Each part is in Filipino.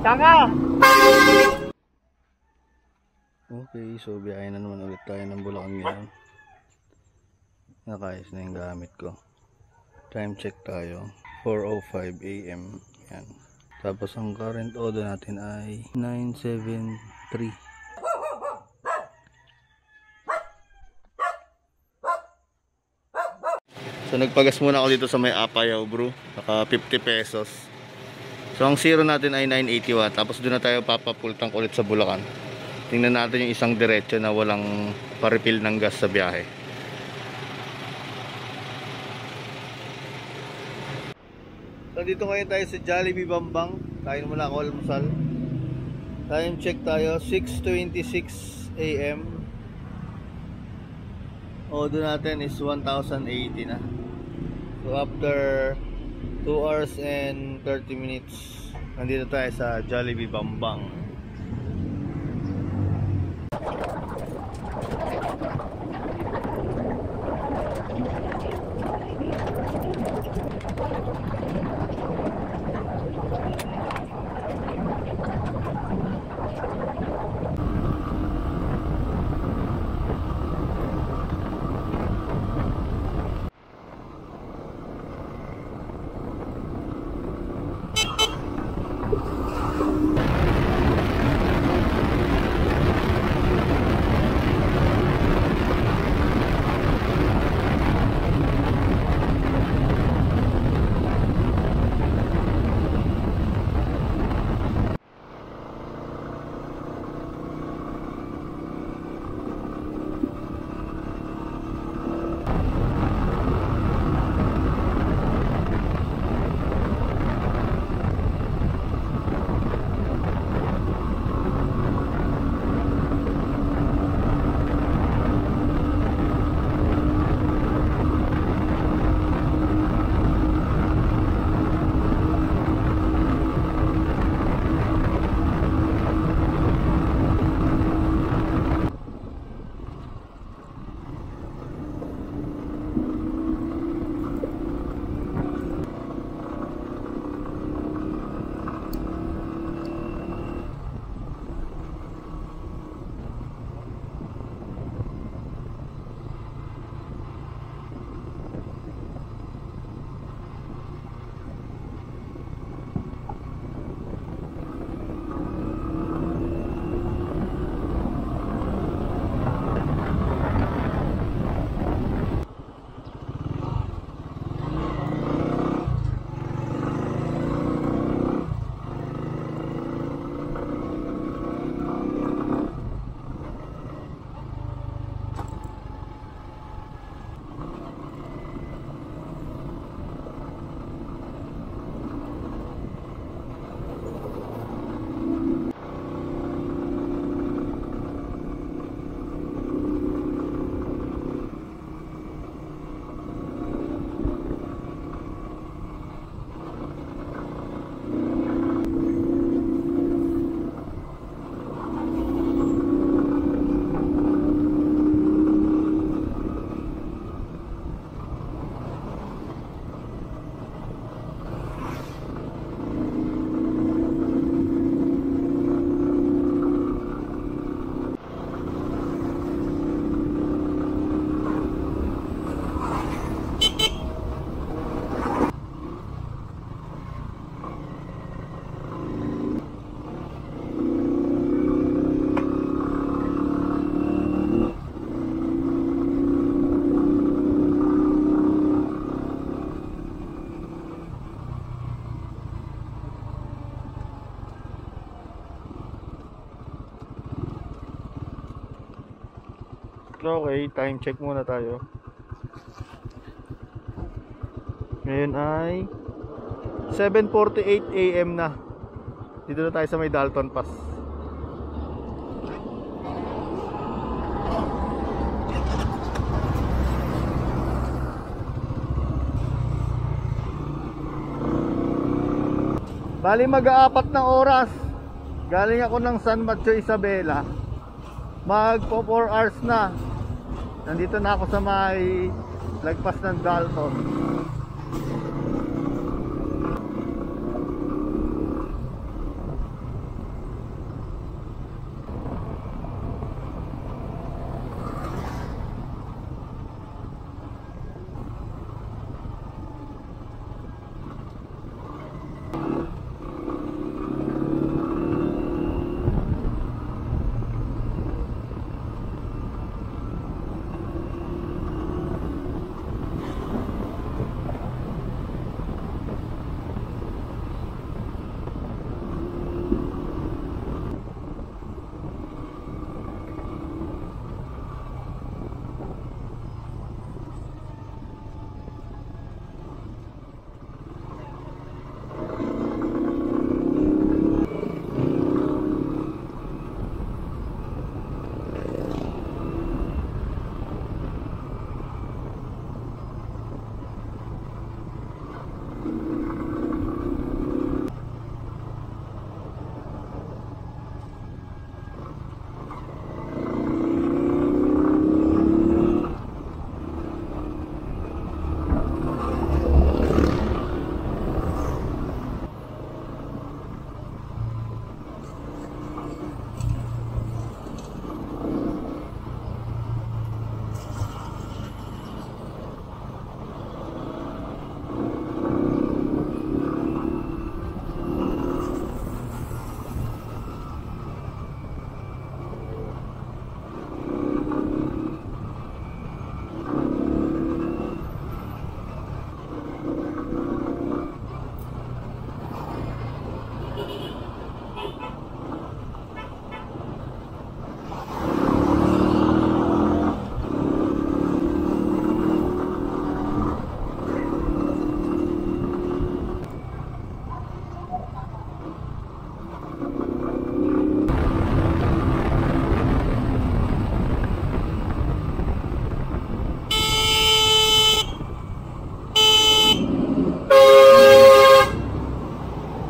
Tanga! Okay, so biyahe na naman ulit tayo ng Bulacan ngayon. Nakayos na yung gamit ko. Time check tayo, 4:05 AM. Yan. Tapos ang current order natin ay 973. So nagpagas muna ako dito sa may Apayao bro, naka 50 pesos. So ang zero natin ay 981. Tapos doon na tayo papapultang ulit sa Bulacan. Tingnan natin yung isang diretso na walang pa-refill ng gas sa biyahe. So dito ngayon tayo sa Jollibee Bambang. Kain muna ako almusal. Time check tayo, 6:26 AM. Order natin is 1,080 na. So after 2 hours and 30 minutes, nandito tayo sa Jollibee Bambang. Okay, time check muna tayo. Ngayon ay 7:48 AM na. Dito na tayo sa may Dalton Pass. Bali mag-aapat na oras. Galing ako ng San Mateo Isabela. Magpo 4 hours na. Nandito na ako sa may lagpas ng Dalton.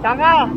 Tanga!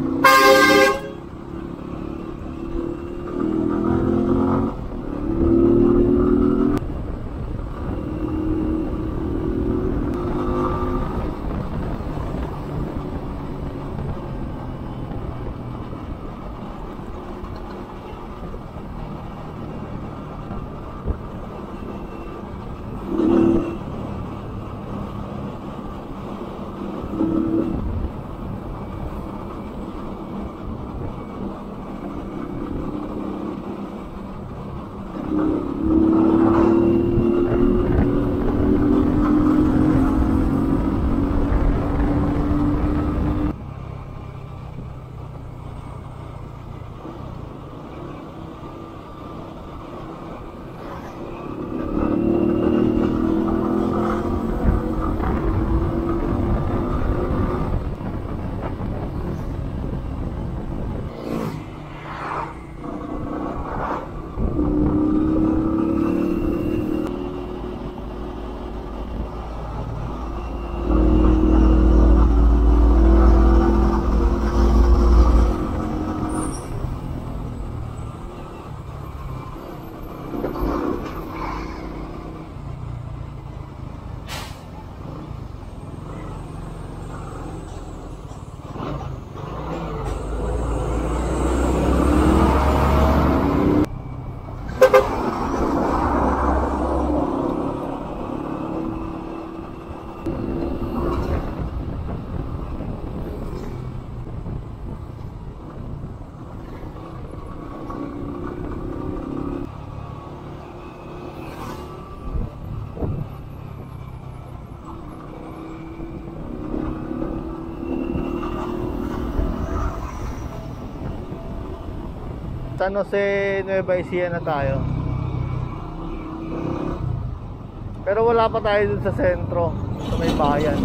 San Jose, Nueva Ecija na tayo. Pero wala pa tayo dun sa sentro, sa may bayan.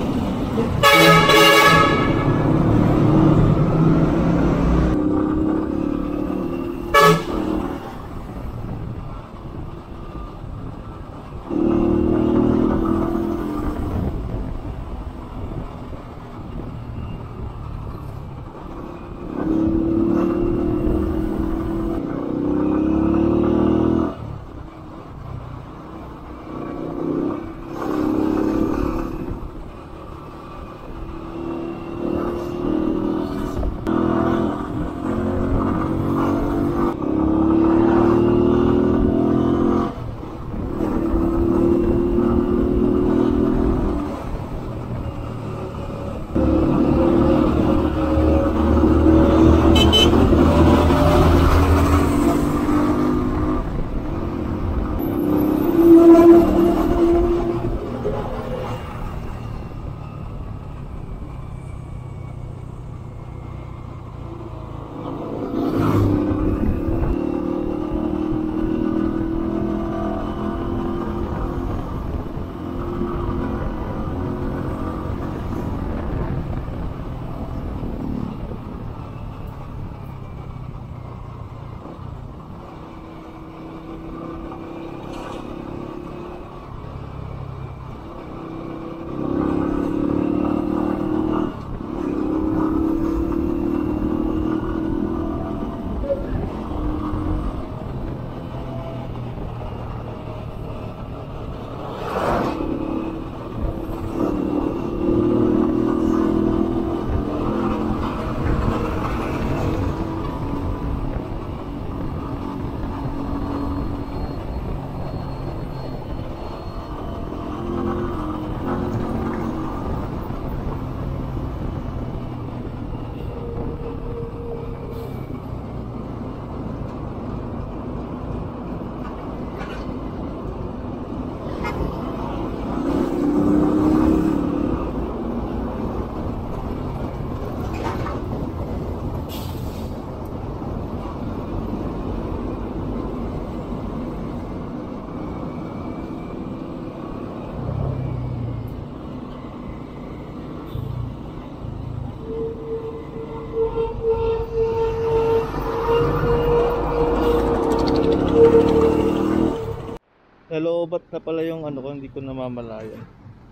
na pala yung ano ko, hindi ko namamalayan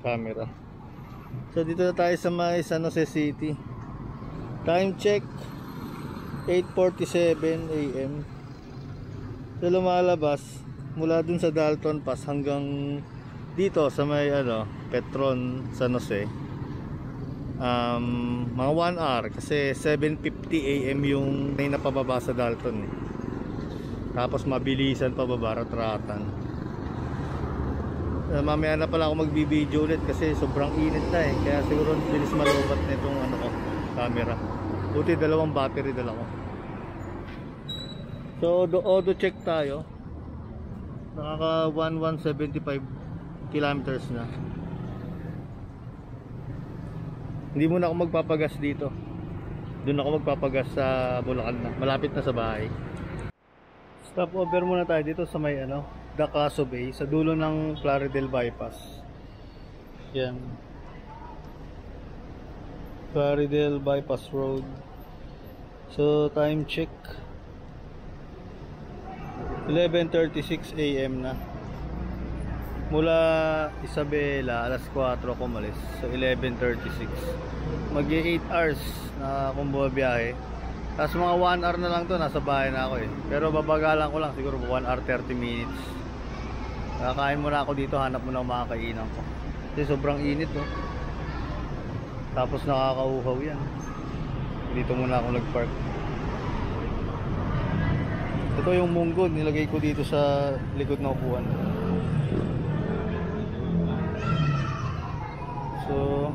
camera. So dito na tayo sa may San Jose City. Time check 8:47 AM. So lumalabas mula dun sa Dalton Pass hanggang dito sa may Petron San Jose. Mga 1 hour kasi 7:50 AM yung napababa sa Dalton eh. Tapos mabilisan pababa, rat-ratan. Mamaya na pala ako magbibideo ulit kasi sobrang init na eh. Kaya siguro bilis malubat na itong camera. Buti dalawang battery dala ko. So auto check tayo. Nakaka 1175 kilometers na. Hindi muna ako magpapagas dito. Doon ako magpapagas sa Bulacan na. Malapit na sa bahay. Stop over muna tayo dito sa may Dacaso Bay sa dulo ng Plaridel Bypass. Yan. Plaridel Bypass Road. So time check 11:36 AM na. Mula Isabela alas 4 ako umalis. So 11:36. Mag-8 hours na akong bumabiyahe. Tapos mga 1 hour na lang to, nasa bahay na ako eh. Pero babagalan ko lang, siguro 1 hour 30 minutes. Kakain muna ako dito, hanap muna ang mga kainan ko. Kasi sobrang init Tapos nakakauhaw yan. Dito muna ako nag-park. Ito yung munggo, nilagay ko dito sa likod ng upuan. So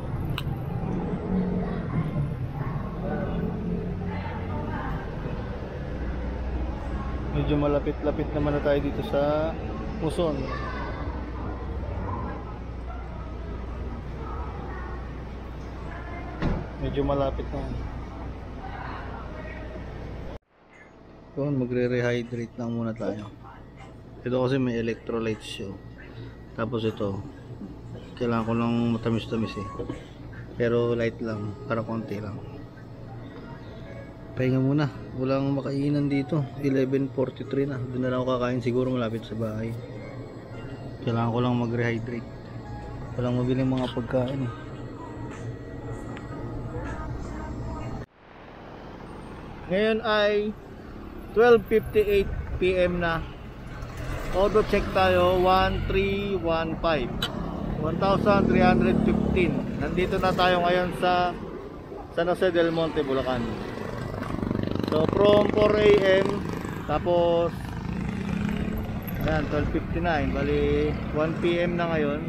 medyo malapit-lapit naman na tayo dito sa Quezon. Medyo malapit na. So, magre-rehydrate lang muna tayo. Ito kasi may electrolytes siya. Tapos ito, kailangan ko lang matamis-tamis eh. Pero light lang, para konti lang. Pahinga muna, walang makainan dito. 11:43 na. Doon na lang ako kakain, siguro malapit sa bahay. Kailangan ko lang mag-rehydrate. Walang mabiling mga pagkain eh. Ngayon ay 12:58 PM na. Auto check tayo 1315 1,315. Nandito na tayo ngayon sa San Jose del Monte, Bulacan. So from 4 AM tapos yan 12:59, bali 1 PM na ngayon.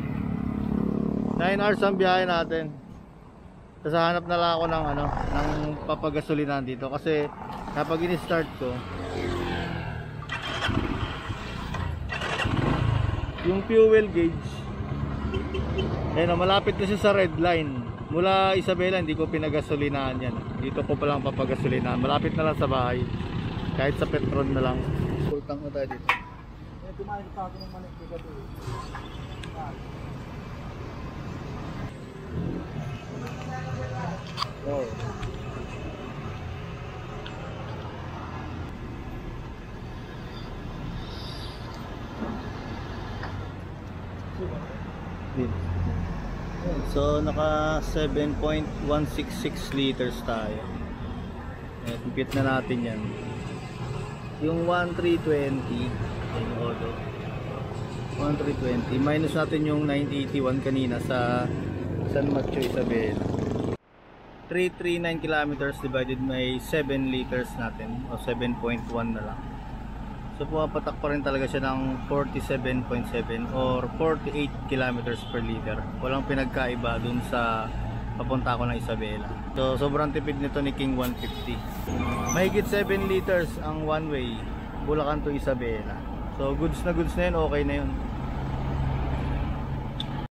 9 hours ang biyahe natin. Tapos hanap na lang ako ng ng papagasolinahan dito kasi kapag ini-start ko yung fuel gauge malapit na siya sa red line. Mula Isabela hindi ko pinagasolinahan yan. Dito ko pa lang papagasolinahan. Malapit na lang sa bahay. Kahit sa Petron na lang. Full tank na tayo dito. Kumain pa ako ng manik dito. Oh. So naka 7.166 liters tayo. Compute na natin yan. Yung 1320 yung auto 1320 minus natin yung 981 kanina sa San Mateo Isabela. 339 kilometers divided by 7 liters natin o 7.1 na lang. So pumapatak pa rin talaga siya ng 47.7 or 48 kilometers per liter. Walang pinagkaiba dun sa papunta ko ng Isabela. So sobrang tipid nito ni King 150. Mahigit 7 liters ang one way Bulacan to Isabela. So goods na yun, okay na yun.